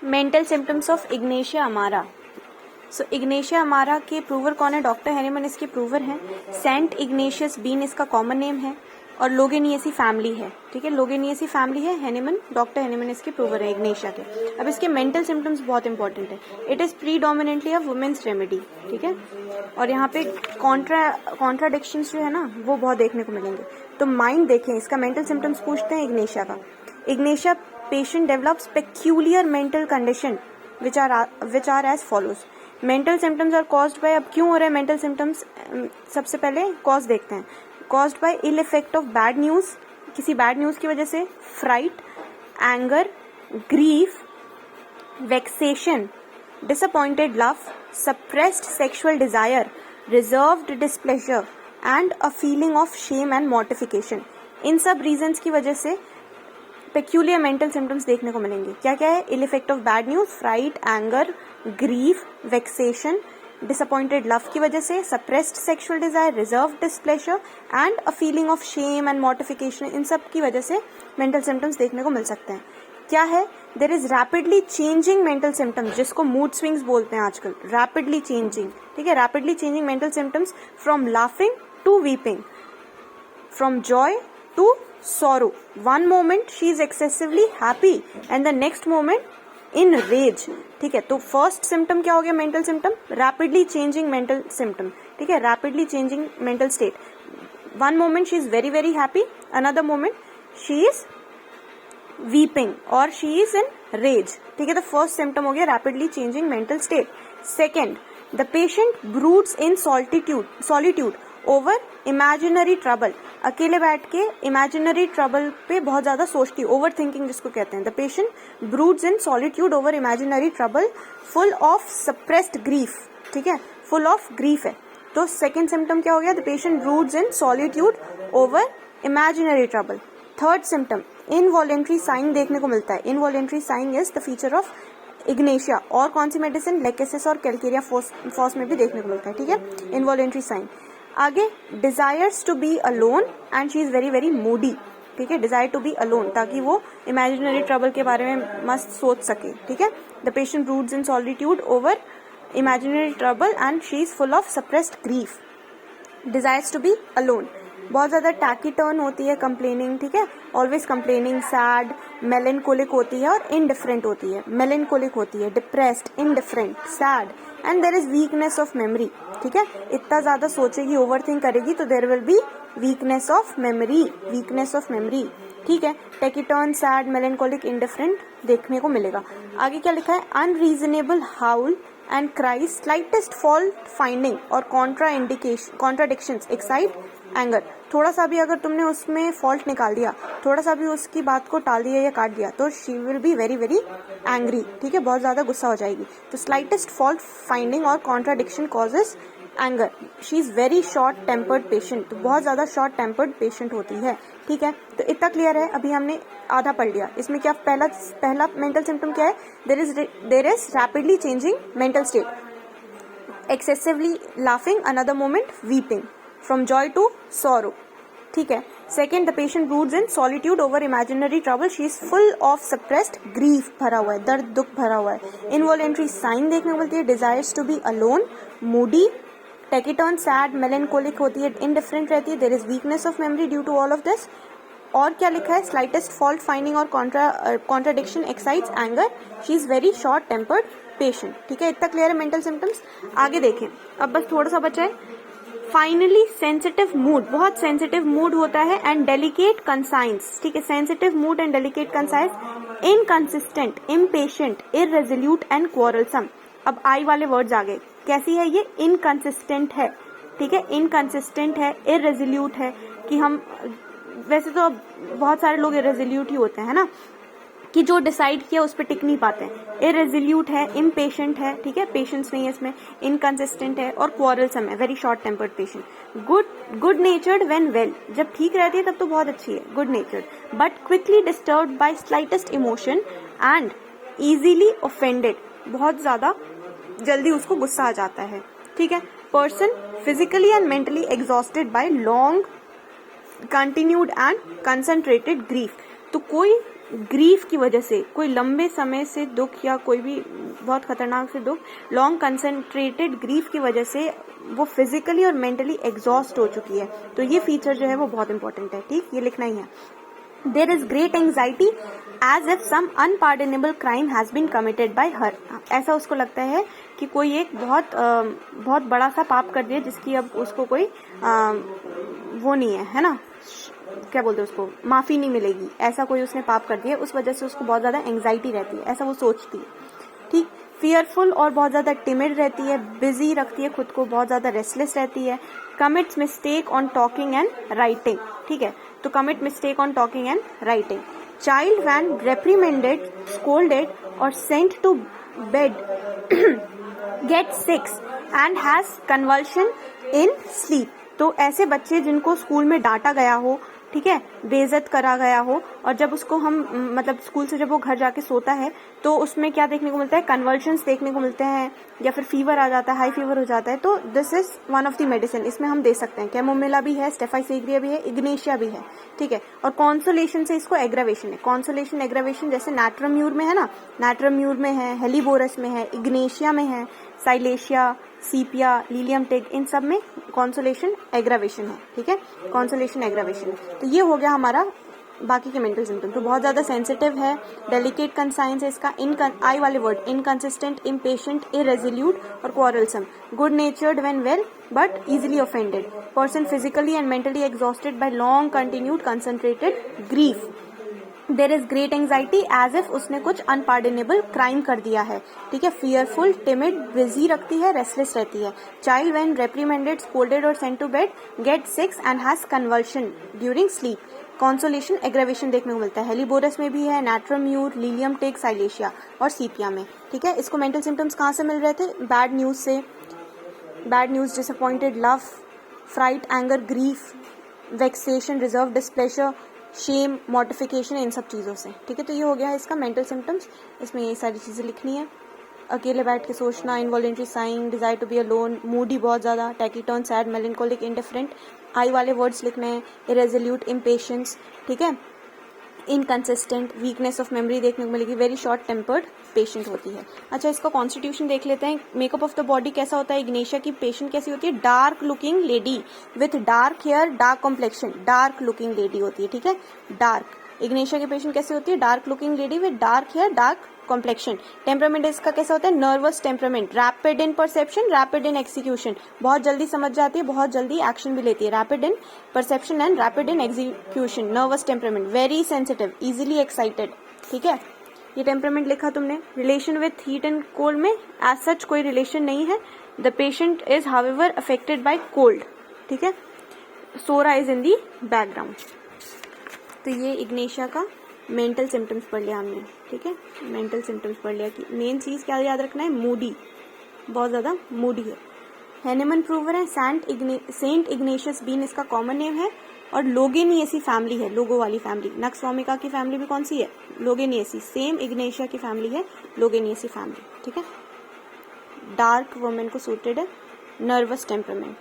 Mental symptoms of Ignatia अमारा। सो Ignatia अमारा के प्रूवर कौन है? डॉक्टर हेनेमन इसके प्रूवर हैं। सेंट इग्नेशियस बीन इसका कॉमन नेम है और लोगेनियसी फैमिली है। ठीक है, लोगेनियसी फैमिली है। हेनेमन, डॉक्टर हेनेमन इसके प्रूवर है इग्नेशिया के। अब इसके मेंटल सिम्टम्स बहुत इंपॉर्टेंट है। It is predominantly a women's remedy. ठीक है, और यहाँ पे कॉन्ट्राडिक्शंस जो है ना वो बहुत देखने को मिलेंगे। तो माइंड देखें, इसका मेंटल सिम्टम्स पूछते हैं इग्नेशिया का। Ignatia patient develops peculiar mental condition which are as follows. Mental symptoms are caused by, अब क्यों हो रहे हैं मेंटल सिम्टम्स? सबसे पहले कॉज देखते हैं। Caused by ill effect of bad news, किसी बैड न्यूज की वजह से, fright, anger, grief, vexation, disappointed love, suppressed sexual desire, reserved displeasure and a feeling of shame and mortification. इन सब रीजंस की वजह से पेक्यूलियर मेंटल सिम्टम्स देखने को मिलेंगे। क्या क्या है? Ill effect of bad news, fright, anger, grief, vexation, disappointed love की वजह से, suppressed sexual desire, reserve displeasure and a feeling of shame and mortification, इन सब की वजह से मेंटल सिम्टम्स देखने को मिल सकते हैं। क्या है? There is rapidly changing mental symptoms, जिसको मूड स्विंग्स बोलते हैं आजकल। रैपिडली चेंजिंग, ठीक है, rapidly changing mental symptoms from laughing to weeping, from joy to sorrow. One moment she is excessively happy and the next moment in rage. ठीक है, तो first symptom क्या हो गया? Mental symptom rapidly changing mental symptom. ठीक है, rapidly changing mental state. One moment she is very very happy, another moment she is weeping और she is in raise. ठीक है, तो फर्स्ट सिम्टम हो गया rapidly changing mental state. Second, the patient broods in solitude over imaginary trouble, अकेले बैठ के imaginary trouble पे बहुत ज्यादा सोचती है, ओवर थिंकिंग जिसको कहते हैं। The patient broods in solitude over imaginary trouble, full of suppressed grief. ठीक है, फुल ऑफ ग्रीफ है। तो सेकेंड सिम्टम क्या हो गया? The patient broods in solitude over imaginary trouble. Third symptom, involuntary sign देखने को मिलता है। Involuntary sign is the feature of Ignatia. और कौन सी मेडिसिन? लेकेसिस और कैलकेरिया फॉस में भी देखने को मिलता है। ठीक है, इनवॉलेंट्री साइन। आगे, desires to be alone and she is very very moody. ठीक है, डिजायर टू बी अलोन, ताकि वो इमेजिनरी ट्रबल के बारे में मस्त सोच सके। ठीक है, the patient broods in solitude over imaginary trouble and she is full of suppressed grief. Desires to be alone, बहुत ज्यादा टैकीटर्न होती है, कंप्लेनिंग। ठीक है, ऑलवेज कंप्लेनिंग, सैड, मेलेनकोलिक होती है और इनडिफरेंट होती है। मेलेनकोलिक होती है, depressed, indifferent, sad and there is weakness of memory. ठीक है, इतना ज्यादा सोचेगी, ओवर थिंक करेगी तो there will be weakness of memory, weakness of memory. ठीक है, टैकीटर्न, सैड, मेलेनकोलिक, इनडिफरेंट देखने को मिलेगा। आगे क्या लिखा है? Unreasonable howl and cries, slightest fault finding और कॉन्ट्राडिक्शंस एक्साइट एंगर। थोड़ा सा भी अगर तुमने उसमें फॉल्ट निकाल दिया, थोड़ा सा भी उसकी बात को टाल दिया या काट दिया, तो she will be very very angry. ठीक है, बहुत ज्यादा गुस्सा हो जाएगी। तो स्लाइटेस्ट फॉल्ट फाइंडिंग और contradiction causes anger. She is very short tempered patient, तो बहुत ज्यादा शॉर्ट टेम्पर्ड पेशेंट होती है। ठीक है, तो इतना क्लियर है। अभी हमने आधा पढ़ लिया। इसमें क्या पहला मेंटल सिम्टम क्या है? There is rapidly changing mental state, excessively laughing, another moment weeping, from joy to sorrow. ठीक है, second, the patient broods in solitude over imaginary trouble, she is full of suppressed grief, भरा हुआ है, दर्द दुख भरा हुआ है। इनवॉलेंट्री साइन देखने को मिलती है, desires to be alone, moody, taciturn, sad, melancholic होती है, इनडिफरेंट रहती है, there is weakness of memory due to all of this. और क्या लिखा है? स्लाइटेस्ट फॉल्ट फाइंडिंग और contradiction excites anger, she is very short tempered patient. ठीक है, इतना क्लियर है मेंटल सिम्टम्स। आगे देखें, अब बस थोड़ा सा बचा है। फाइनली सेंसिटिव मूड, बहुत सेंसिटिव मूड होता है एंड डेलिकेट कंसाइंस। ठीक है, sensitive mood and delicate conscience, inconsistent, impatient, irresolute and quarrelsome. अब आई वाले वर्ड्स आ गए। कैसी है ये? इनकंसिस्टेंट है। ठीक है, इनकंसिस्टेंट है, इररेजोल्यूट है, कि हम वैसे तो बहुत सारे लोग इररेजोल्यूट ही होते हैं ना, कि जो डिसाइड किया उस पर टिक नहीं पाते हैं। इररेजोल्यूट है, इम्पेशेंट है, ठीक है, पेशेंस नहीं है इसमें, इनकंसिस्टेंट है और क्वारलसम है, very short tempered patient. Good natured when well, जब ठीक रहती है तब तो बहुत अच्छी है, good natured, but quickly disturbed by slightest emotion and easily offended, बहुत ज्यादा जल्दी उसको गुस्सा आ जाता है। ठीक है, person physically and mentally exhausted by long continued and concentrated grief, तो कोई ग्रीफ की वजह से, कोई लंबे समय से दुख या कोई भी बहुत खतरनाक से दुख, लॉन्ग कंसंट्रेटेड ग्रीफ की वजह से वो फिजिकली और मेंटली एग्जॉस्ट हो चुकी है। तो ये फीचर जो है वो बहुत इंपॉर्टेंट है, ठीक, ये लिखना ही है। There is great anxiety as if some unpardonable crime has been committed by her. ऐसा उसको लगता है कि कोई एक बहुत बड़ा सा पाप कर दिया जिसकी अब उसको कोई वो नहीं है ना, क्या बोलते हैं उसको, माफी नहीं मिलेगी, ऐसा कोई उसने पाप कर दिया, उस वजह से उसको बहुत ज्यादा एंग्जाइटी रहती है, ऐसा वो सोचती है, ठीक। फियरफुल और बहुत ज्यादा टिमिड रहती है, बिजी रखती है खुद को, बहुत ज्यादा रेस्टलेस रहती है। Commits mistake on talking and writing, ठीक है, तो commit mistake on talking and writing. Child when reprimanded, scolded और sent to bed get sick and has convulsion in sleep. तो ऐसे बच्चे जिनको स्कूल में डांटा गया हो, ठीक है, बेइज्जत करा गया हो, और जब उसको हम मतलब स्कूल से जब वो घर जाके सोता है तो उसमें क्या देखने को मिलता है, कन्वर्जन्स देखने को मिलते हैं, या फिर फीवर आ जाता है, हाई फीवर हो जाता है। तो this is one of the medicine, इसमें हम दे सकते हैं। कैमोमिला भी है, स्टेफाइसेग्रिया भी है, इग्नेशिया भी है, ठीक है। और कॉन्सोलेशन से इसको एग्रावेशन है, कॉन्सोलेशन एग्रावेशन जैसे नाट्रम्यूर में है ना, नाट्रम्यूर में है, हेलीबोरस में है, इग्नेशिया में है, साइलेशिया, सीपिया, लीलियम टिग, इन सब में कॉन्सोलेशन एग्रावेशन है, ठीक है, कॉन्सोलेशन एग्रावेशन है। तो ये हो गया हमारा बाकी के मेंटल सिम्टम। तो बहुत ज्यादा सेंसिटिव है, डेलिकेट कंसाइंस है इसका, आई वाले वर्ड, इनकंसिस्टेंट, इम्पेशेंट, इरेजोल्यूट और quarrelsome, good natured when well but easily offended, person physically and mentally exhausted by long continued concentrated grief. There is great anxiety as if उसने कुछ unpardonable crime कर दिया है, ठीक है। फियरफुल, टिमिड, बिजी रखती है, रेस्टलेस रहती है। चाइल्ड व्हेन रेप्रीमेंडेड, स्कोल्डेड और sent to bed get sick and has convulsion during sleep. Consolation aggravation देखने को मिलता है, हेलीबोरस में भी है, नाट्रम्यूर, लीलियम टिग, साइलेशिया और सीपिया में, ठीक है। इसको मेंटल सिम्टम्स कहाँ से मिल रहे थे, बैड न्यूज से, bad news, disappointed, love, fright, anger, grief, vexation, reserve, displeasure, shame, mortification, इन सब चीज़ों से, ठीक है। तो ये हो गया है इसका मेंटल सिम्टम्स, इसमें ये सारी चीज़ें लिखनी है। अकेले बैठ के सोचना, involuntary sighing, desire to be alone, moody बहुत ज़्यादा, taciturn, sad, melancholic, indifferent, I वाले वर्ड्स लिखने हैं, इरेजोल्यूट, इम्पेशेंस, ठीक है, इनकंसिस्टेंट, वीकनेस ऑफ मेमोरी देखने को मिलेगी, वेरी शॉर्ट टेम्पर्ड पेशेंट होती है। अच्छा, इसका कॉन्स्टिट्यूशन देख लेते हैं। मेकअप ऑफ द बॉडी कैसा होता है, इग्नेशिया की पेशेंट कैसी होती है, dark looking lady with dark hair, dark complexion, dark looking lady होती है, ठीक है, डार्क। इग्नेशिया की पेशेंट कैसी होती है, dark looking lady with dark hair, dark complexion. Temperament इसका कैसा होता है, nervous temperament, rapid in perception, rapid in execution, बहुत जल्दी समझ जाती है, बहुत जल्दी एक्शन भी लेती है, rapid in perception and rapid in execution. Nervous temperament, very sensitive, easily excited, ठीक है, ये टेम्परामेंट लिखा तुमने। Relation with heat and cold में एज सच कोई रिलेशन नहीं है। The patient is however affected by cold, ठीक है, सोरा इज इन दी बैकग्राउंड। तो ये इग्नेशिया का मेंटल सिम्टम्स पढ़ लिया हमने, ठीक है, मेंटल सिम्टम्स पढ़ लिया कि मेन चीज क्या याद रखना है, मूडी, बहुत ज्यादा मूडी है। हैनेमन प्रूवर है, सेंट इग्नेशियस बीन इसका कॉमन नेम है, और लोगेनिएसी फैमिली है, लोगो वाली फैमिली। नक्सवामिका की फैमिली भी कौन सी है, लोगेनिएसी, सेम इग्नेशिया की फैमिली है, लोगेनिएसी फैमिली, ठीक है। डार्क वुमेन को सूटेड है, नर्वस टेम्परामेंट,